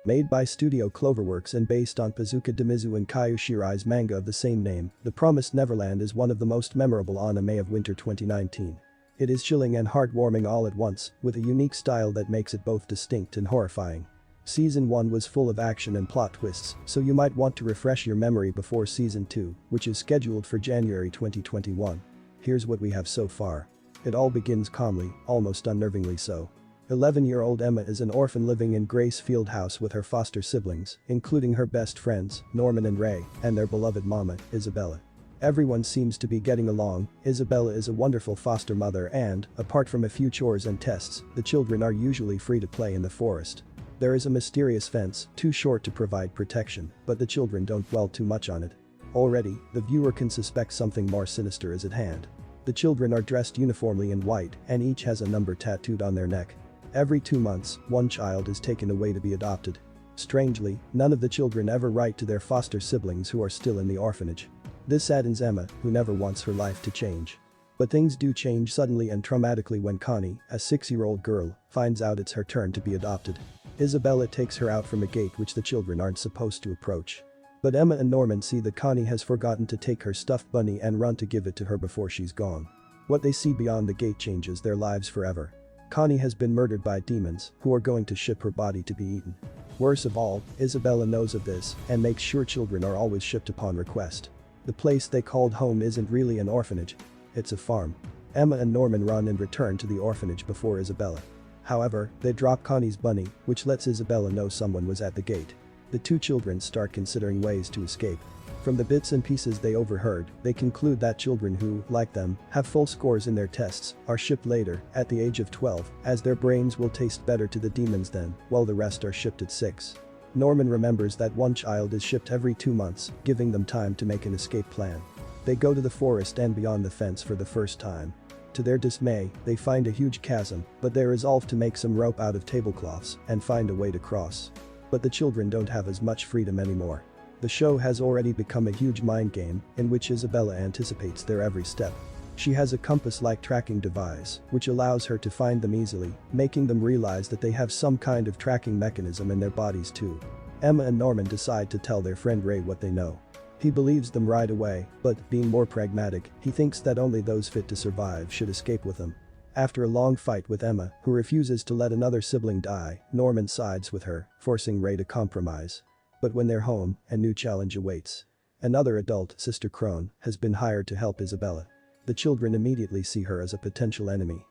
Made by Studio Cloverworks and based on Pazuka Demizu and Kayu Shirai's manga of the same name, The Promised Neverland is one of the most memorable anime of winter 2019. It is chilling and heartwarming all at once, with a unique style that makes it both distinct and horrifying. Season 1 was full of action and plot twists, so you might want to refresh your memory before Season 2, which is scheduled for January 2021. Here's what we have so far. It all begins calmly, almost unnervingly so. 11-year-old Emma is an orphan living in Grace Field House with her foster siblings, including her best friends, Norman and Ray, and their beloved mama, Isabella. Everyone seems to be getting along. Isabella is a wonderful foster mother and, apart from a few chores and tests, the children are usually free to play in the forest. There is a mysterious fence, too short to provide protection, but the children don't dwell too much on it. Already, the viewer can suspect something more sinister is at hand. The children are dressed uniformly in white and each has a number tattooed on their neck. Every 2 months, one child is taken away to be adopted. Strangely, none of the children ever write to their foster siblings who are still in the orphanage. This saddens Emma, who never wants her life to change. But things do change suddenly and traumatically when Connie, a 6-year-old girl, finds out it's her turn to be adopted. Isabella takes her out from a gate which the children aren't supposed to approach. But Emma and Norman see that Connie has forgotten to take her stuffed bunny and run to give it to her before she's gone. What they see beyond the gate changes their lives forever. Connie has been murdered by demons who are going to ship her body to be eaten. Worse of all, Isabella knows of this and makes sure children are always shipped upon request. The place they called home isn't really an orphanage. It's a farm. Emma and Norman run and return to the orphanage before Isabella. However, they drop Connie's bunny, which lets Isabella know someone was at the gate. The two children start considering ways to escape. From the bits and pieces they overheard, they conclude that children who, like them, have full scores in their tests, are shipped later, at the age of 12, as their brains will taste better to the demons then, while the rest are shipped at 6. Norman remembers that one child is shipped every 2 months, giving them time to make an escape plan. They go to the forest and beyond the fence for the first time. To their dismay, they find a huge chasm, but they resolve to make some rope out of tablecloths and find a way to cross. But the children don't have as much freedom anymore. The show has already become a huge mind game in which Isabella anticipates their every step. She has a compass-like tracking device, which allows her to find them easily, making them realize that they have some kind of tracking mechanism in their bodies too. Emma and Norman decide to tell their friend Ray what they know. He believes them right away, but, being more pragmatic, he thinks that only those fit to survive should escape with him. After a long fight with Emma, who refuses to let another sibling die, Norman sides with her, forcing Ray to compromise. But when they're home, a new challenge awaits. Another adult, Sister Crone, has been hired to help Isabella. The children immediately see her as a potential enemy.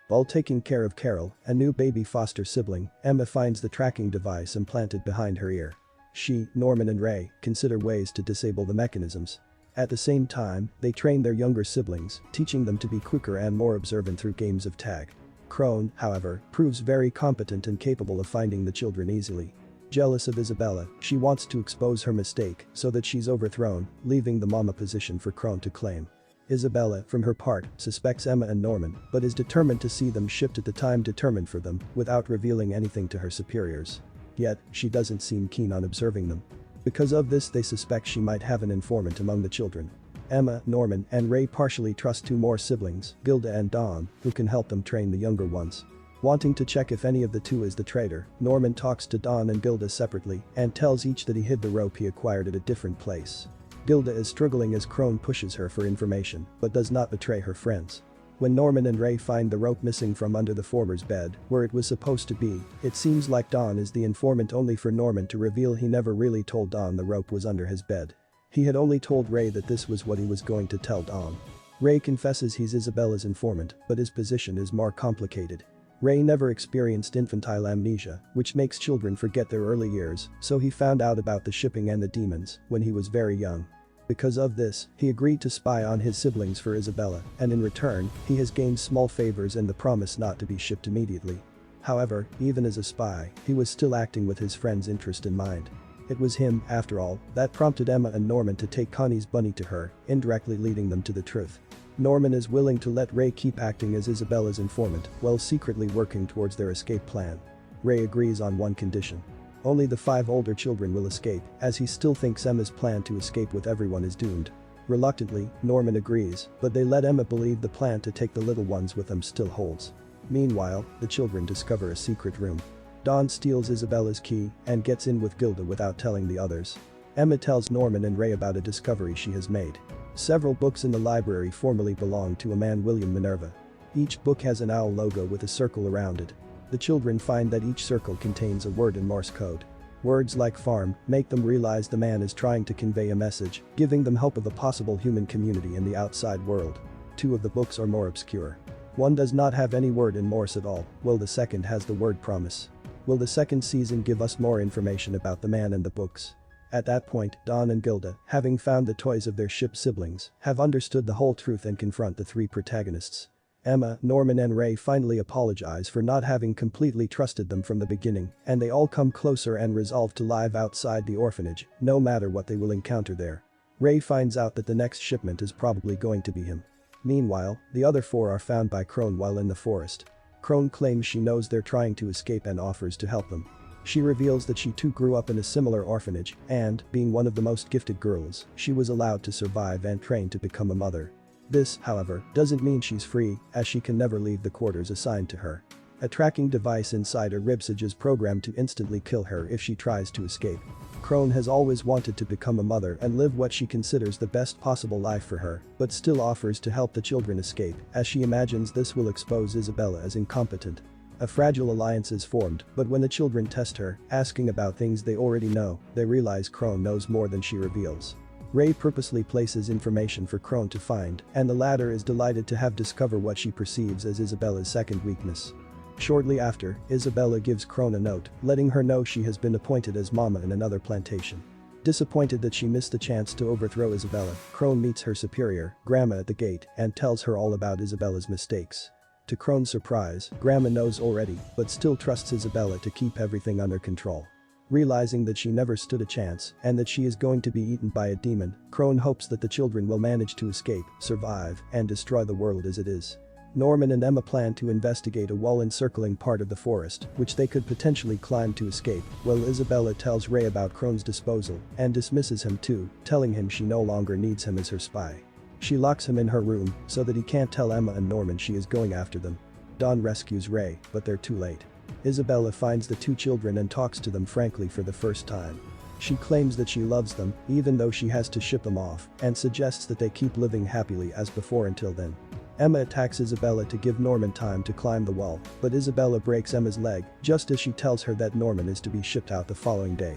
While taking care of Carol, a new baby foster sibling, Emma finds the tracking device implanted behind her ear. She, Norman and Ray, consider ways to disable the mechanisms. At the same time, they train their younger siblings, teaching them to be quicker and more observant through games of tag. Crone, however, proves very competent and capable of finding the children easily. Jealous of Isabella, she wants to expose her mistake so that she's overthrown, leaving the mama position for Crone to claim. Isabella, from her part, suspects Emma and Norman, but is determined to see them shipped at the time determined for them, without revealing anything to her superiors. Yet, she doesn't seem keen on observing them. Because of this, they suspect she might have an informant among the children. Emma, Norman, and Ray partially trust 2 more siblings, Gilda and Dawn, who can help them train the younger ones. Wanting to check if any of the 2 is the traitor, Norman talks to Dawn and Gilda separately and tells each that he hid the rope he acquired at a different place. Gilda is struggling as Crone pushes her for information, but does not betray her friends. When Norman and Ray find the rope missing from under the former's bed, where it was supposed to be, it seems like Dawn is the informant, only for Norman to reveal he never really told Dawn the rope was under his bed. He had only told Ray that this was what he was going to tell Dawn. Ray confesses he's Isabella's informant, but his position is more complicated. Ray never experienced infantile amnesia, which makes children forget their early years, so he found out about the shipping and the demons when he was very young. Because of this, he agreed to spy on his siblings for Isabella, and in return, he has gained small favors and the promise not to be shipped immediately. However, even as a spy, he was still acting with his friend's interest in mind. It was him, after all, that prompted Emma and Norman to take Connie's bunny to her, indirectly leading them to the truth. Norman is willing to let Ray keep acting as Isabella's informant while secretly working towards their escape plan. Ray agrees on one condition. Only the 5 older children will escape, as he still thinks Emma's plan to escape with everyone is doomed. Reluctantly, Norman agrees, but they let Emma believe the plan to take the little ones with them still holds. Meanwhile, the children discover a secret room. Dawn steals Isabella's key and gets in with Gilda without telling the others. Emma tells Norman and Ray about a discovery she has made. Several books in the library formerly belonged to a man William Minerva. Each book has an owl logo with a circle around it. The children find that each circle contains a word in Morse code. Words like farm make them realize the man is trying to convey a message, giving them hope of a possible human community in the outside world. Two of the books are more obscure. One does not have any word in Morse at all, while the second has the word promise. Will the second season give us more information about the man and the books? At that point, Dawn and Gilda, having found the toys of their ship siblings, have understood the whole truth and confront the three protagonists. Emma, Norman and Ray finally apologize for not having completely trusted them from the beginning, and they all come closer and resolve to live outside the orphanage, no matter what they will encounter there. Ray finds out that the next shipment is probably going to be him. Meanwhile, the other four are found by Crone while in the forest. Crone claims she knows they're trying to escape and offers to help them. She reveals that she too grew up in a similar orphanage and, being one of the most gifted girls, she was allowed to survive and train to become a mother. This, however, doesn't mean she's free, as she can never leave the quarters assigned to her. A tracking device inside her ribcage is programmed to instantly kill her if she tries to escape. Crone has always wanted to become a mother and live what she considers the best possible life for her, but still offers to help the children escape, as she imagines this will expose Isabella as incompetent. A fragile alliance is formed, but when the children test her, asking about things they already know, they realize Crone knows more than she reveals. Ray purposely places information for Crone to find, and the latter is delighted to have discovered what she perceives as Isabella's second weakness. Shortly after, Isabella gives Crone a note, letting her know she has been appointed as mama in another plantation. Disappointed that she missed the chance to overthrow Isabella, Crone meets her superior, Grandma, at the gate and tells her all about Isabella's mistakes. To Crone's surprise, Grandma knows already, but still trusts Isabella to keep everything under control. Realizing that she never stood a chance and that she is going to be eaten by a demon, Crone hopes that the children will manage to escape, survive, and destroy the world as it is. Norman and Emma plan to investigate a wall encircling part of the forest, which they could potentially climb to escape, while Isabella tells Ray about Crone's disposal and dismisses him too, telling him she no longer needs him as her spy. She locks him in her room so that he can't tell Emma and Norman she is going after them. Dawn rescues Ray, but they're too late. Isabella finds the two children and talks to them frankly for the first time. She claims that she loves them, even though she has to ship them off, and suggests that they keep living happily as before until then. Emma attacks Isabella to give Norman time to climb the wall, but Isabella breaks Emma's leg just as she tells her that Norman is to be shipped out the following day.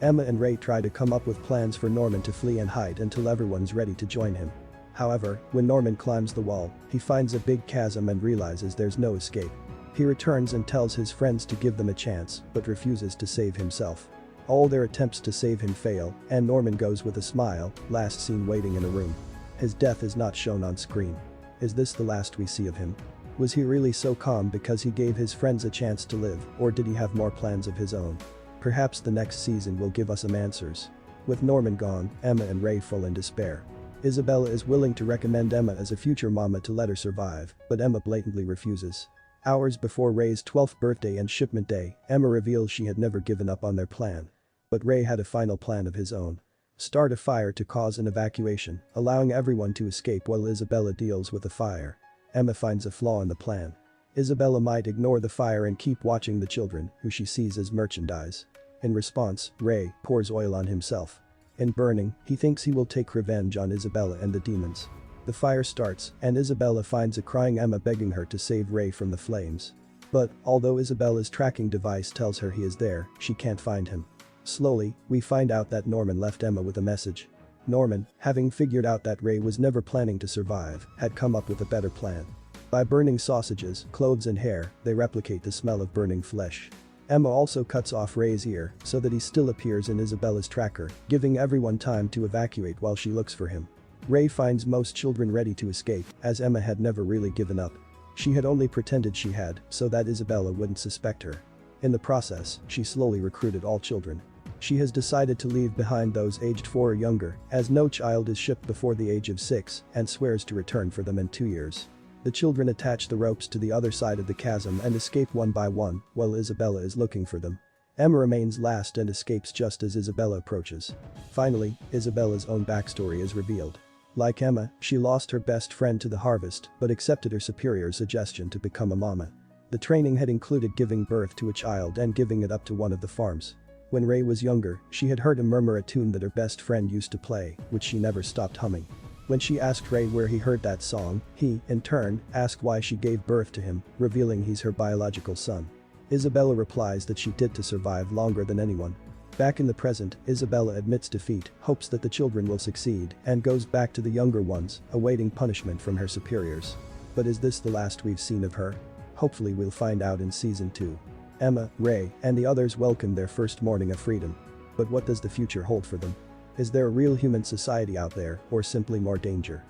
Emma and Ray try to come up with plans for Norman to flee and hide until everyone's ready to join him. However, when Norman climbs the wall, he finds a big chasm and realizes there's no escape. He returns and tells his friends to give them a chance, but refuses to save himself. All their attempts to save him fail, and Norman goes with a smile, last seen waiting in a room. His death is not shown on screen. Is this the last we see of him? Was he really so calm because he gave his friends a chance to live, or did he have more plans of his own? Perhaps the next season will give us some answers. With Norman gone, Emma and Ray fall in despair. Isabella is willing to recommend Emma as a future mama to let her survive, but Emma blatantly refuses. Hours before Ray's 12th birthday and shipment day, Emma reveals she had never given up on their plan. But Ray had a final plan of his own. Start a fire to cause an evacuation, allowing everyone to escape while Isabella deals with the fire. Emma finds a flaw in the plan. Isabella might ignore the fire and keep watching the children, who she sees as merchandise. In response, Ray pours oil on himself. In burning, he thinks he will take revenge on Isabella and the demons. The fire starts, and Isabella finds a crying Emma begging her to save Ray from the flames. But, although Isabella's tracking device tells her he is there, she can't find him. Slowly, we find out that Norman left Emma with a message. Norman, having figured out that Ray was never planning to survive, had come up with a better plan. By burning sausages, clothes and hair, they replicate the smell of burning flesh. Emma also cuts off Ray's ear so that he still appears in Isabella's tracker, giving everyone time to evacuate while she looks for him. Ray finds most children ready to escape, as Emma had never really given up. She had only pretended she had, so that Isabella wouldn't suspect her. In the process, she slowly recruited all children. She has decided to leave behind those aged 4 or younger, as no child is shipped before the age of 6, and swears to return for them in 2 years. The children attach the ropes to the other side of the chasm and escape one by one, while Isabella is looking for them. Emma remains last and escapes just as Isabella approaches. Finally, Isabella'S own backstory is revealed. Like Emma, she lost her best friend to the harvest, but accepted her superior's suggestion to become a mama. The training had included giving birth to a child and giving it up to one of the farms. When Ray was younger, she had heard him murmur a tune that her best friend used to play, which she never stopped humming. When she asked Ray where he heard that song, he, in turn, asked why she gave birth to him, revealing he's her biological son. Isabella replies that she did to survive longer than anyone. Back in the present, Isabella admits defeat, hopes that the children will succeed, and goes back to the younger ones, awaiting punishment from her superiors. But is this the last we've seen of her? Hopefully we'll find out in season 2. Emma, Ray, and the others welcome their first morning of freedom. But what does the future hold for them? Is there a real human society out there, or simply more danger?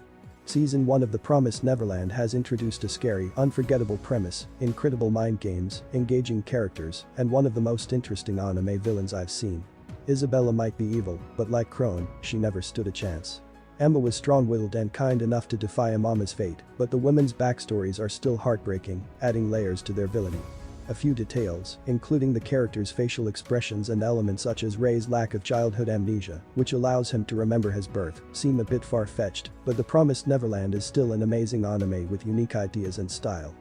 Season 1 of The Promised Neverland has introduced a scary, unforgettable premise, incredible mind games, engaging characters, and one of the most interesting anime villains I've seen. Isabella might be evil, but like Crone, she never stood a chance. Emma was strong-willed and kind enough to defy Amama's fate, but the women's backstories are still heartbreaking, adding layers to their villainy. A few details, including the character's facial expressions and elements such as Ray's lack of childhood amnesia, which allows him to remember his birth, seem a bit far-fetched, but The Promised Neverland is still an amazing anime with unique ideas and style.